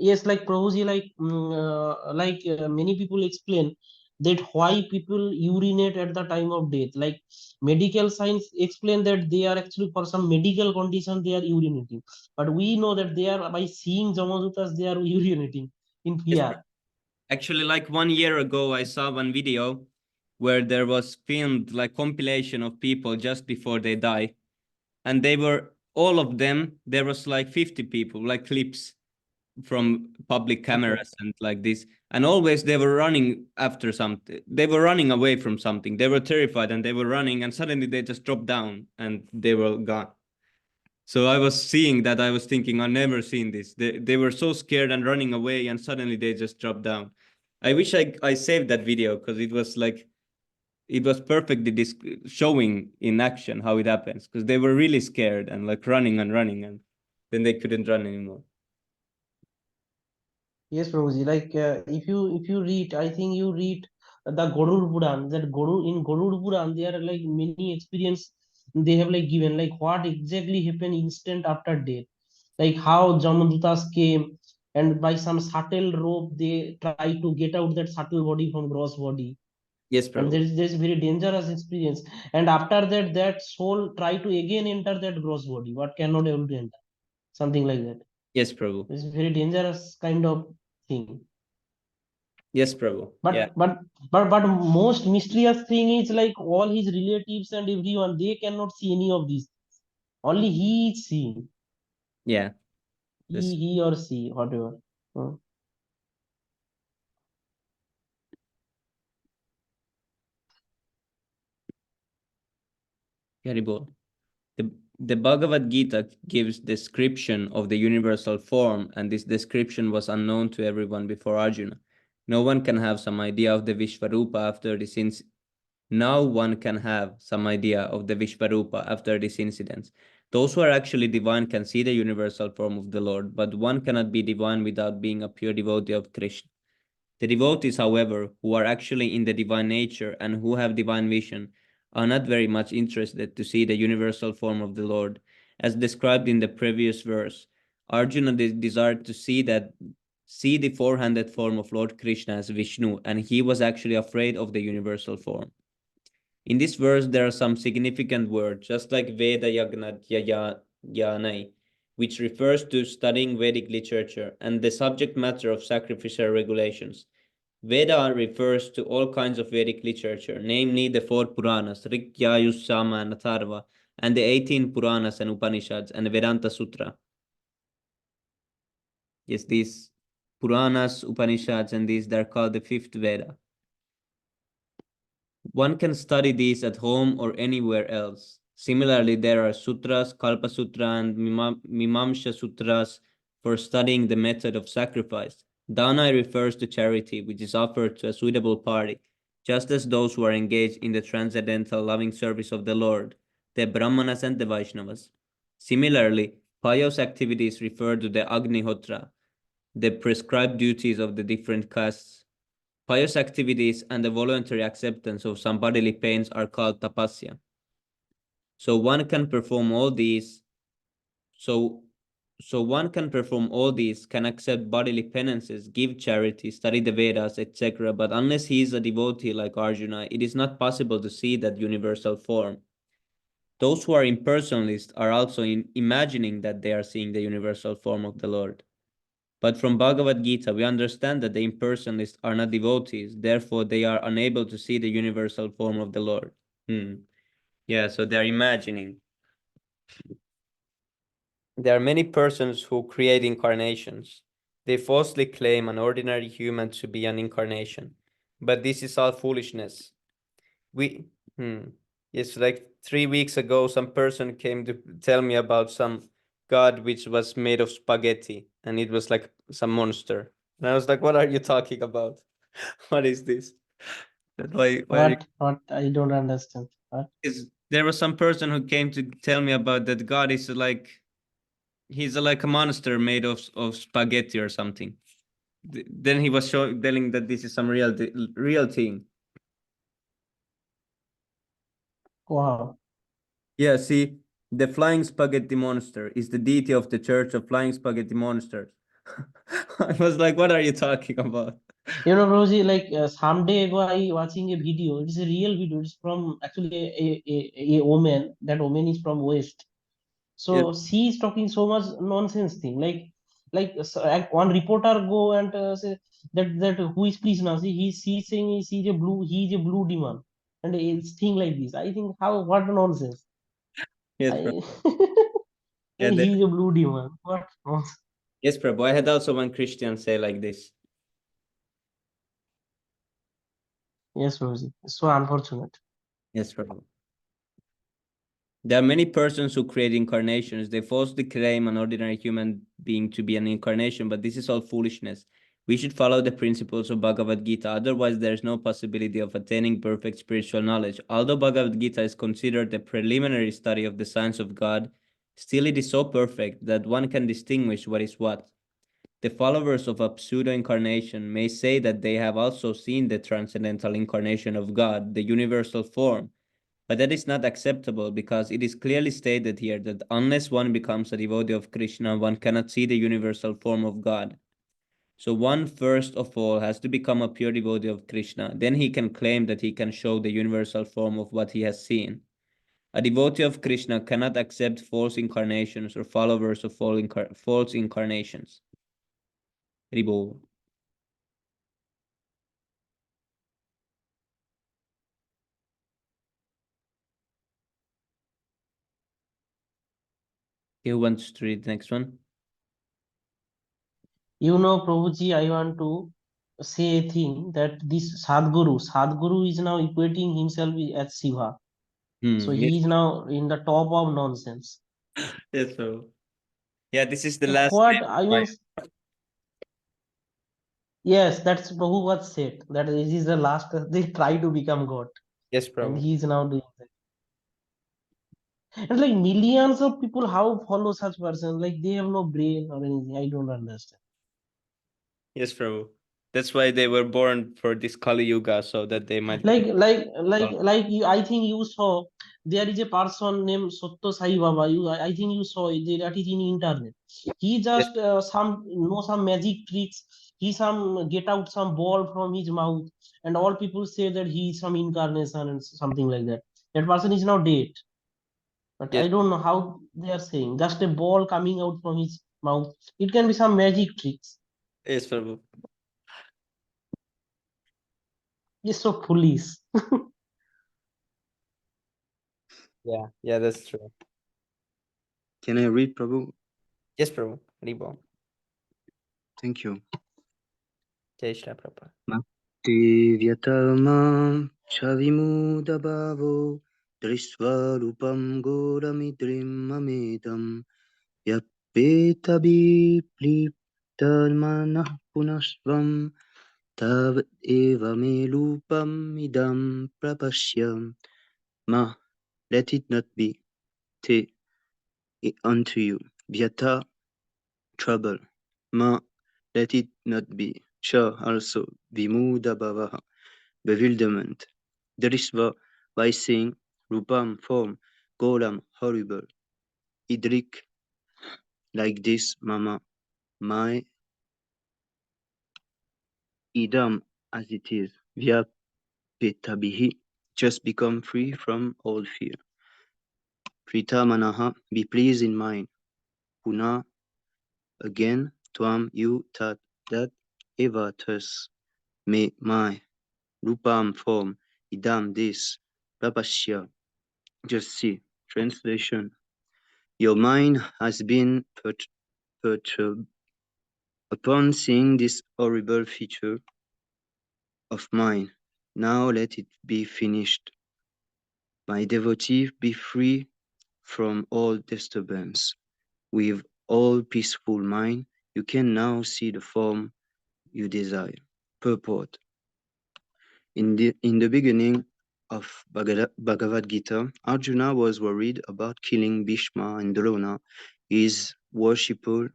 yes, like Prabhuji, like many people explain that why people urinate at the time of death. Like medical science explain that they are actually for some medical condition they are urinating, but we know that they are by seeing Jamadutas they are urinating in Yes, fear. actually, like 1 year ago, I saw one video where there was filmed like compilation of people just before they die, and they were all of them. There was like 50 people, like clips from public Okay. cameras and like this, and always they were running after something. They were running away from something. They were terrified and they were running, and suddenly they just dropped down and they were gone. So I was seeing that, I was thinking, I've never seen this. They were so scared and running away, and suddenly they just dropped down. I wish I saved that video, because it was like it was perfectly showing in action how it happens, because they were really scared and like running and running, and then they couldn't run anymore. Yes, Prabhuji. Like if you read, I think you read the Gorur Puran. That Gorur Puran, there are like many experience they have like given like what exactly happened instant after death, like how Jamadutas came and by some subtle rope they try to get out that subtle body from gross body, Yes, and Prabhu. there's very dangerous experience. And after that, that soul try to again enter that gross body, what cannot able to enter, something like that. Yes, Prabhu. It's very dangerous kind of thing. Yes, Prabhu. Yeah. But most mysterious thing is like all his relatives and everyone they cannot see any of these. Only he is seeing. Yeah. That's He or she, whatever. terrible. The Bhagavad Gita gives description of the universal form, and this description was unknown to everyone before Arjuna. No one can have some idea of the Vishvarupa after this Now one can have some idea of the Vishvarupa after this incident. Those who are actually divine can see the universal form of the Lord, but one cannot be divine without being a pure devotee of Krishna. The devotees, however, who are actually in the divine nature and who have divine vision, are not very much interested to see the universal form of the Lord. As described in the previous verse, Arjuna desired to see the four-handed form of Lord Krishna as Vishnu, and he was actually afraid of the universal form. In this verse, there are some significant words, just like Veda Yanai, which refers to studying Vedic literature and the subject matter of sacrificial regulations. Veda refers to all kinds of Vedic literature, namely the four Puranas, Rik, Yajus, Sama, and Atharva, and the 18 Puranas and Upanishads, and the Vedanta Sutra. Yes, these Puranas, Upanishads, and these, they're called the fifth Veda. One can study these at home or anywhere else. Similarly, there are sutras, Kalpa Sutra, and Mimamsha Sutras for studying the method of sacrifice. Dana refers to charity, which is offered to a suitable party, just as those who are engaged in the transcendental loving service of the Lord, the Brahmanas and the Vaishnavas. Similarly, pious activities refer to the Agnihotra, the prescribed duties of the different castes. Pious activities and the voluntary acceptance of some bodily pains are called tapasya. So one can perform all these. So one can perform all these, can accept bodily penances, give charity, study the Vedas, etc. But unless he is a devotee like Arjuna, it is not possible to see that universal form. Those who are impersonalists are also imagining that they are seeing the universal form of the Lord. But from Bhagavad Gita, we understand that the impersonalists are not devotees, therefore they are unable to see the universal form of the Lord. Yeah, so they're imagining. There are many persons who create incarnations. They falsely claim an ordinary human to be an incarnation, but this is all foolishness. Yes, like 3 weeks ago, some person came to tell me about some god which was made of spaghetti, and it was like some monster. And I was like, "What are you talking about? What is this?" Why What? I don't understand. What? there was some person who came to tell me about that god is like he's like a monster made of spaghetti or something. Then he was telling that this is some real thing. Wow. Yeah, see, the flying spaghetti monster is the deity of the Church of Flying Spaghetti Monsters. I was like, what are you talking about? You know, Rosie, like some day ago, I watching a video. It's a real video. It's from actually a woman. That woman is from West. Yes, So she is talking so much nonsense thing. One reporter go and say that who is Krishna? See, he's saying he's a blue demon, and it's thing like this. I think how what nonsense. yes, Prabhu. I Yeah, and he's a blue demon. What nonsense. yes, Prabhu. I had also one Christian say like this. Yes, Rosie. It's so unfortunate. Yes, Prabhu. There are many persons who create incarnations. They falsely claim an ordinary human being to be an incarnation, but this is all foolishness. We should follow the principles of Bhagavad Gita, otherwise there is no possibility of attaining perfect spiritual knowledge. Although Bhagavad Gita is considered a preliminary study of the science of God, still it is so perfect that one can distinguish what is what. The followers of a pseudo-incarnation may say that they have also seen the transcendental incarnation of God, the universal form, but that is not acceptable because it is clearly stated here that unless one becomes a devotee of Krishna, one cannot see the universal form of God. So one first of all has to become a pure devotee of Krishna. Then he can claim that he can show the universal form of what he has seen. A devotee of Krishna cannot accept false incarnations or followers of false incarnations. Ribo. Who wants to read the next one? You know, Prabhuji, I want to say a thing that this Sadguru is now equating himself as Shiva. So Yes, he is now in the top of nonsense. yes, so yeah, this is the last What name. I mean, yes, that's Prabhupada said that this is the last. They try to become God, Yes, and Prabhu. he is now doing that. And like millions of people, how follow such person? Like they have no brain or anything. I don't understand. Yes, Prabhu. That's why they were born for this Kali Yuga, so that they might. Like you, I think you saw there is a person named Satya Sai Baba. I think you saw it, that is in internet. He just some magic tricks. He some get out some ball from his mouth, and all people say that he is some incarnation and something like that. That person is now dead, but Yes, I don't know how they are saying. Just a ball coming out from his mouth. It can be some magic tricks. yes, Prabhu. It's so foolish. Yeah, that's true. Can I read, Prabhu? Yes, Prabhu. Rebo. Thank you. Jai Shri Prabhupada. Divyatamam chavimudabhavo drisvarupam goramidrim mamedam yapetabipliptalmanah punasvam tav eva me lupam idam prapashyam. Ma, let it not be. Te, unto you. Vyata, trouble. Ma, let it not be. Cha, also. Vimudabhavaha, bewilderment. Drisva, by saying. Rupam, form. Golam, horrible. Idrik, like this, mama. My, idam, as it is. Vyapetabihi, just become free from all fear. Prita manaha, be pleased in mind. Puna, again, Tvam, you, Tat, that, Eva, thus, me, my, Rupam, form, Idam, this, Prapashya, just see. Translation. Your mind has been perturbed upon seeing this horrible feature of mine. Now let it be finished. My devotee, be free from all disturbance. With all peaceful mind, you can now see the form you desire. Purport. In the beginning of Bhagavad Gita, Arjuna was worried about killing Bhishma and Drona, his worshipful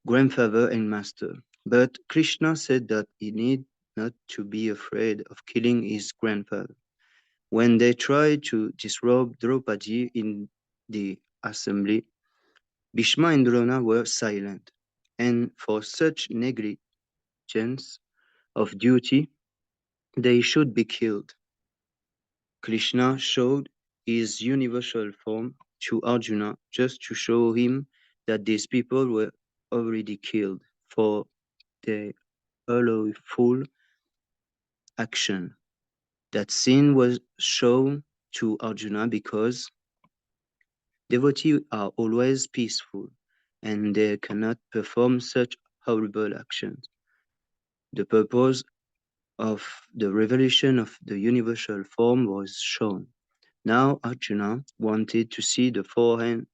grandfather and master. But Krishna said that he need not to be afraid of killing his grandfather. When they tried to disrobe Draupadi in the assembly, Bhishma and Drona were silent, and for such negligence of duty, they should be killed. Krishna showed his universal form to Arjuna just to show him that these people were already killed for their unlawful action. That scene was shown to Arjuna because devotees are always peaceful and they cannot perform such horrible actions. The purpose of the revelation of the universal form was shown. Now Arjuna wanted to see the forearm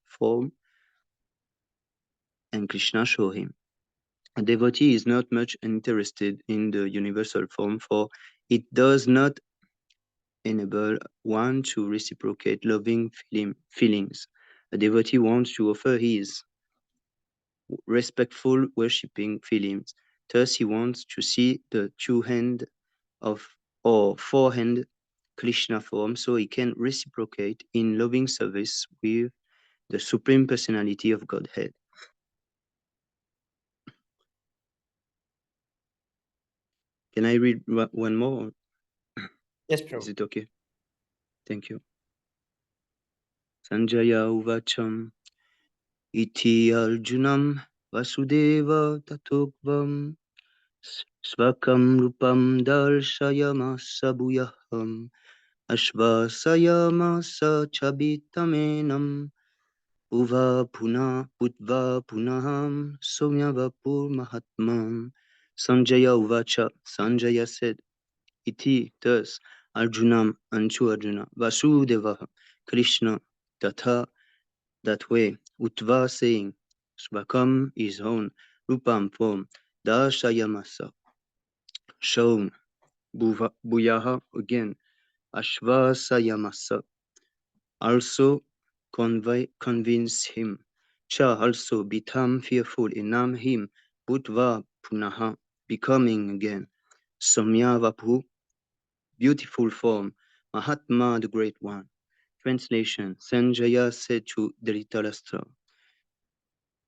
form, and Krishna showed him. A devotee is not much interested in the universal form, for it does not enable one to reciprocate loving feelings. A devotee wants to offer his respectful worshipping feelings. Thus, he wants to see the two-hand or four-hand Krishna form so he can reciprocate in loving service with the Supreme Personality of Godhead. Can I read one more? Yes, Is Prabhu. it okay? Thank you. Sanjaya Uvacham Iti Arjunam Vasudeva Tatokvam Svakam Rupam Darshayamasa Bhuyaham Ashvasayamasa Chabitamenam Uva Punaham Somyavapur Mahatmam. Sanjaya Uvacha, Sanjaya said, Iti, thus, Arjunam, unto Arjuna, Vasudeva, Krishna, Tatha, that way, Utva saying, Svakam, his own, Rupam, form, Darshayamasa, shown, Bhuyaha, again, Ashvasayamasa, also convince him, Cha also became fearful and named him Bhutva Punaha, becoming again Samyavapu, beautiful form, Mahatma the Great One. Translation: Sanjaya said to Dhritarashtra,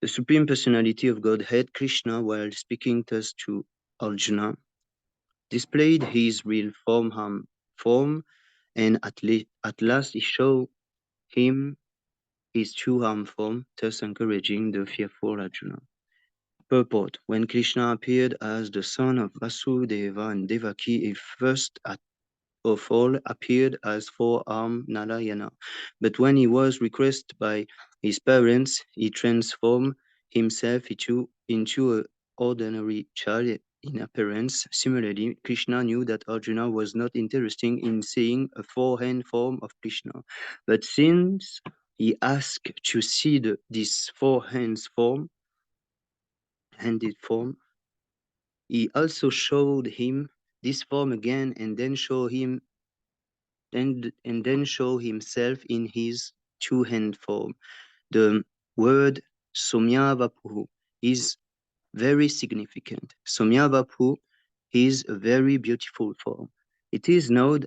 the Supreme Personality of Godhead, Krishna, while speaking thus to Arjuna, displayed his real form and at last he showed him his true form, thus encouraging the fearful Arjuna. Purport: When Krishna appeared as the son of Vasudeva and Devaki, he first of all appeared as four-armed Narayana, but when he was requested by his parents, he transformed himself into an ordinary child in appearance. Similarly, Krishna knew that Arjuna was not interested in seeing a four-hand form of Krishna, but since he asked to see this handed form, he also showed him this form again and then show himself in his two-hand form. The word Somyavapu is very significant. Somyavapu is a very beautiful form. It is known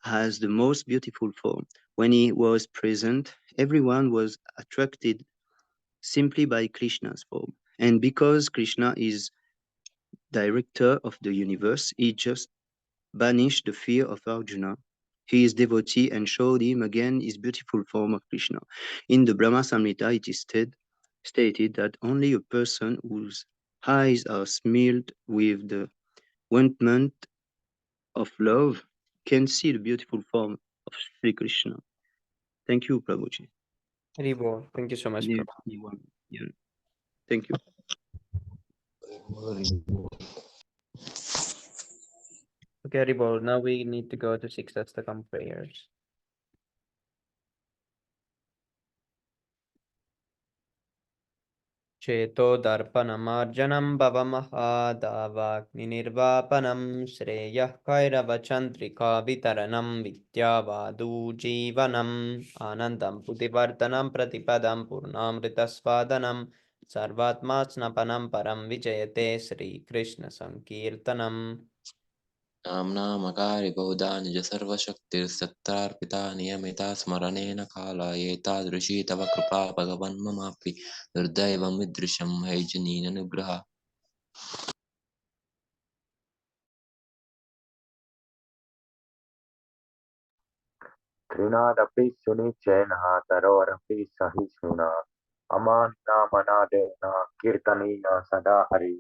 as the most beautiful form. When he was present, everyone was attracted simply by Krishna's form. And because Krishna is director of the universe, he just banished the fear of Arjuna, his devotee, and showed him again his beautiful form of Krishna. In the Brahma Samhita, it is stated that only a person whose eyes are smeared with the ointment of love can see the beautiful form of Sri Krishna. Thank you, Prabhuji. Haribo. Thank you so much, Yeah, Prabhu. yeah. Thank you. Okay, Haribo. Now we need to go to six Dastakam prayers. चेतो दर्पणमार्जनं भवमहादावाग्निर्वापनं श्रेयः कैरवचन्द्रिका वितरणं विद्यावादूजीवनम् आनन्दं पुतिवर्धनं प्रतिपदं पूर्णामृतस्वादनं सर्वात्मा स्नपनं परं विजयते श्रीकृष्णसङ्कीर्तनम् नाम्नामकारि बहुधा निज सर्वशक्तिर्सत्रार्पिता नियमिता स्मरणेन कालायेतादृशी तव कृपा भगवन् ममापि दुर्दैवं विदृशं हैजनीननुग्रह तृणादपि सुनिचैनः तरोरपि सहिष्णुना अमान्नामनादेन कीर्तनेन सदा हरि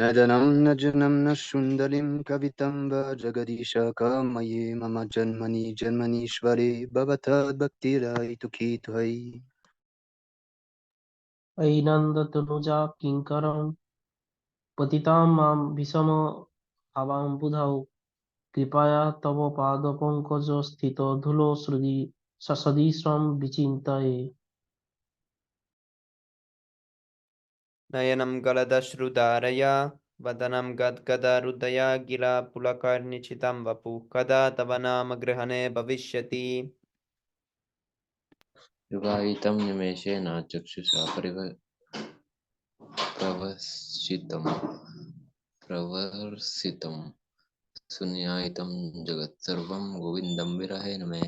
नदनं न जनं न शुण्डलिं कवितं वा जगदीश कामये मम जन्मनीश्वरे भवतद्भक्तिरायितुकी त्वयि ऐनन्दतनुजा किङ्करं पतितां मां भीषम भावाम्बुधौ कृपया तव पादपङ्कजस्थितो धूलो ससदीशं विचिन्तये। नयनं गलदश्रुधारया वदनं गद्गदहृदया गिरा पुलकर्निचितं वपुः कदा तव नाम ग्रहणे भविष्यति युगायितं निमेषेन चक्षुषा प्रवर्सितं शून्यायितं जगत्सर्वं गोविन्दं विरहेण मे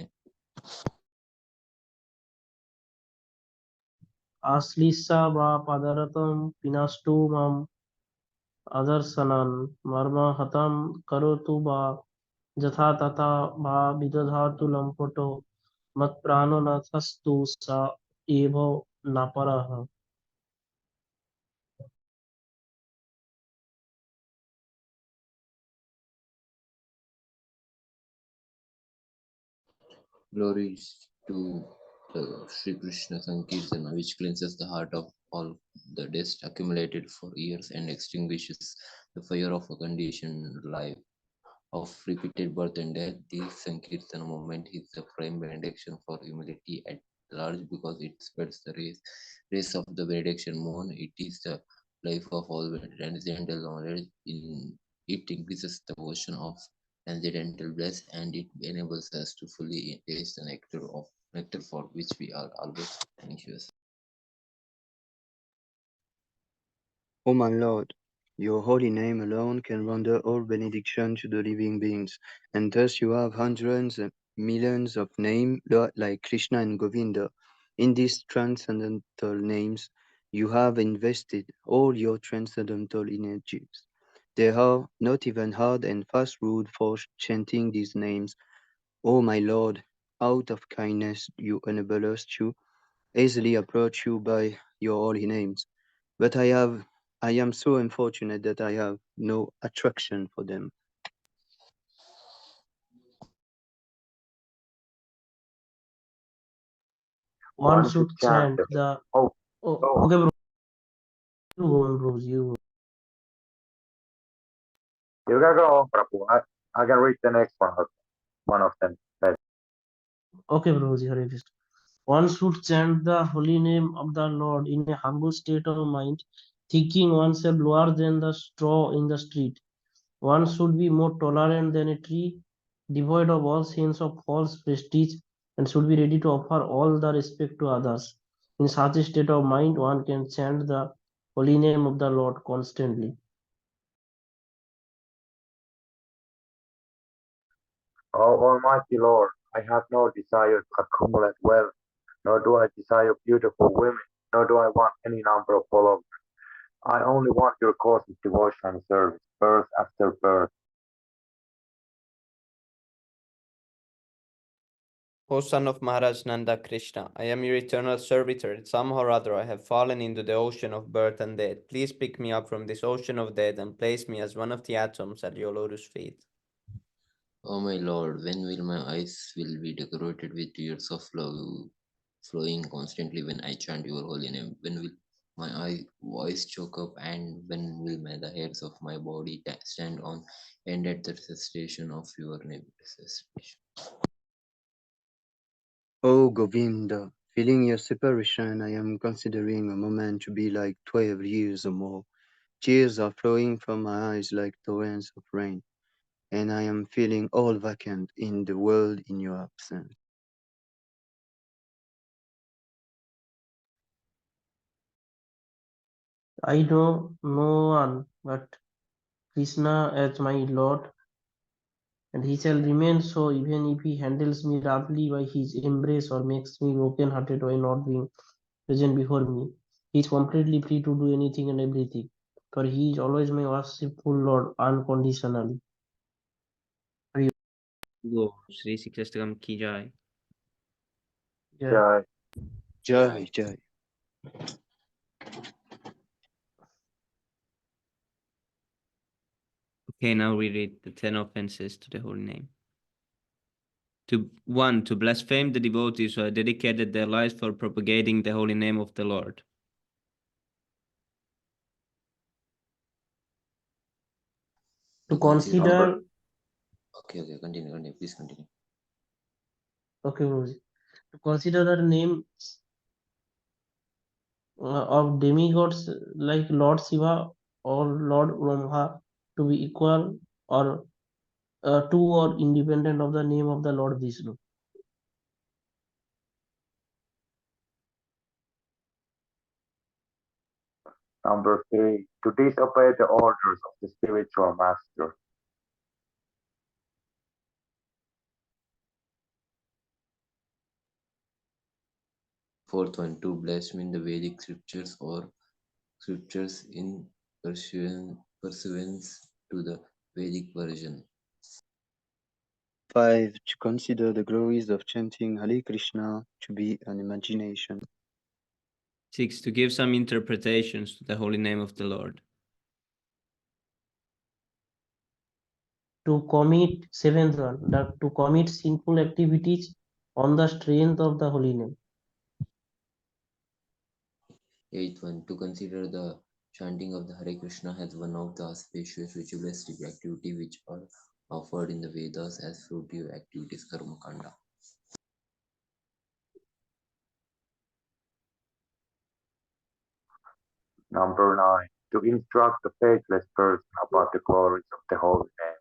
आश्लिष्य वा पादरतं विनष्टो माम् अदर्शनान् मर्महतं करोतु वा यथा तथा वा विदधातु लम्पटो मत्प्राणनाथस्तु स एव नापरः। Glories to the Sri Krishna Sankirtana, which cleanses the heart of all the dust accumulated for years and extinguishes the fire of a conditioned life of repeated birth and death. This Sankirtana movement is the prime benediction for humanity at large because it spreads the rays of the benediction moon. It is the life of all transcendental knowledge. In it increases the ocean of transcendental bliss, and it enables us to fully taste the nectar for which we are always anxious. O my Lord, your holy name alone can render all benediction to the living beings, and thus you have hundreds and millions of names like Krishna and Govinda. In these transcendental names, you have invested all your transcendental energies. There are not even hard and fast rules for chanting these names. O my Lord, out of kindness you enable us to easily approach you by your holy names. But I am so unfortunate that I have no attraction for them. One One should should chant chant the the. oh, Oh, oh, okay, bro. You go on, bros. You. you can go on, Prabhu. I can read the next one of them. Okay, bros. Hare Krishna. One should chant the holy name of the Lord in a humble state of mind, thinking oneself lower than the straw in the street. One should be more tolerant than a tree, devoid of all sense of false prestige, and should be ready to offer all the respect to others. In such a state of mind, one can chant the holy name of the Lord constantly. Oh, Almighty Lord, I have no desire to accumulate wealth, nor do I desire beautiful women, nor do I want any number of followers. I only want your cosmic devotion and service, birth after birth. O son of Maharaj Nanda Krishna, I am your eternal servitor. Somehow or other I have fallen into the ocean of birth and death. Please pick me up from this ocean of death and place me as one of the atoms at your lotus feet. O my Lord, when will my eyes will be decorated with tears of love flowing constantly when I chant your holy name? When will my voice choke up, and when will the hairs of my body stand on end at the cessation of your name? Cessation. O Govinda, feeling your separation, I am considering a moment to be like 12 years or more. Tears are flowing from my eyes like torrents of rain, and I am feeling all vacant in the world in your absence. I know no one but Krishna as my Lord, and he shall remain so even if he handles me roughly by his embrace or makes me broken hearted by not being present before me. He is completely free to do anything and everything, for he is always my worshipful Lord unconditionally. Go, Sri Siksastakam ki jai. Yeah. Jai. Jai, Jai. Okay, now we read the 10 offenses to the holy name. To blaspheme the devotees who have dedicated their lives for propagating the holy name of the Lord. To consider- consider, Okay, continue, please continue. okay, Guruji. To consider the name of demigods like Lord Shiva or Lord Brahma to be equal or to or independent of the name of the Lord Vishnu. Number 3, to disobey the orders of the spiritual master. Fourth one, to blaspheme the Vedic scriptures or scriptures in pursuance to the Vedic version. 5. To consider the glories of chanting Hare Krishna to be an imagination. 6. To give some interpretations to the holy name of the Lord. To commit, seventh one, to commit sinful activities on the strength of the holy name. Eighth one, to consider the chanting of the Hare Krishna as one of the auspicious ritualistic activity which are offered in the Vedas as fruitive activities, karma kanda. Number 9, to instruct the faithless person about the glories of the holy name.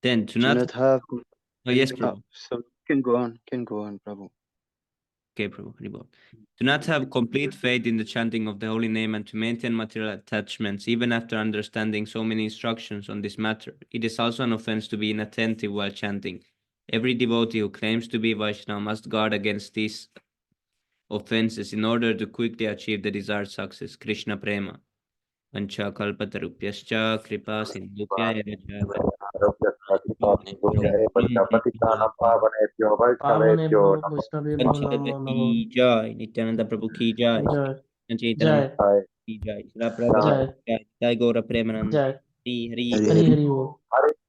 Then do Do not. not have. Oh yes, Prabhu. So can go on, Prabhu. Okay, Prabhu. Haribol. Do not have complete faith in the chanting of the holy name and to maintain material attachments even after understanding so many instructions on this matter. It is also an offense to be inattentive while chanting. Every devotee who claims to be Vaishnava must guard against these offenses in order to quickly achieve the desired success. Krishna Prema. Vancha kalpatarupyascha kripa sindhupya पावनेभ्यो वैष्णवेभ्यो नमो नमः। की जय नित्यानंद प्रभु की जय जय चैतन्य जय की जय श्रीला प्रभु जय जय जय गौर प्रेमानंद जय हरि हरि Hare हरि Hare. हरि बोल।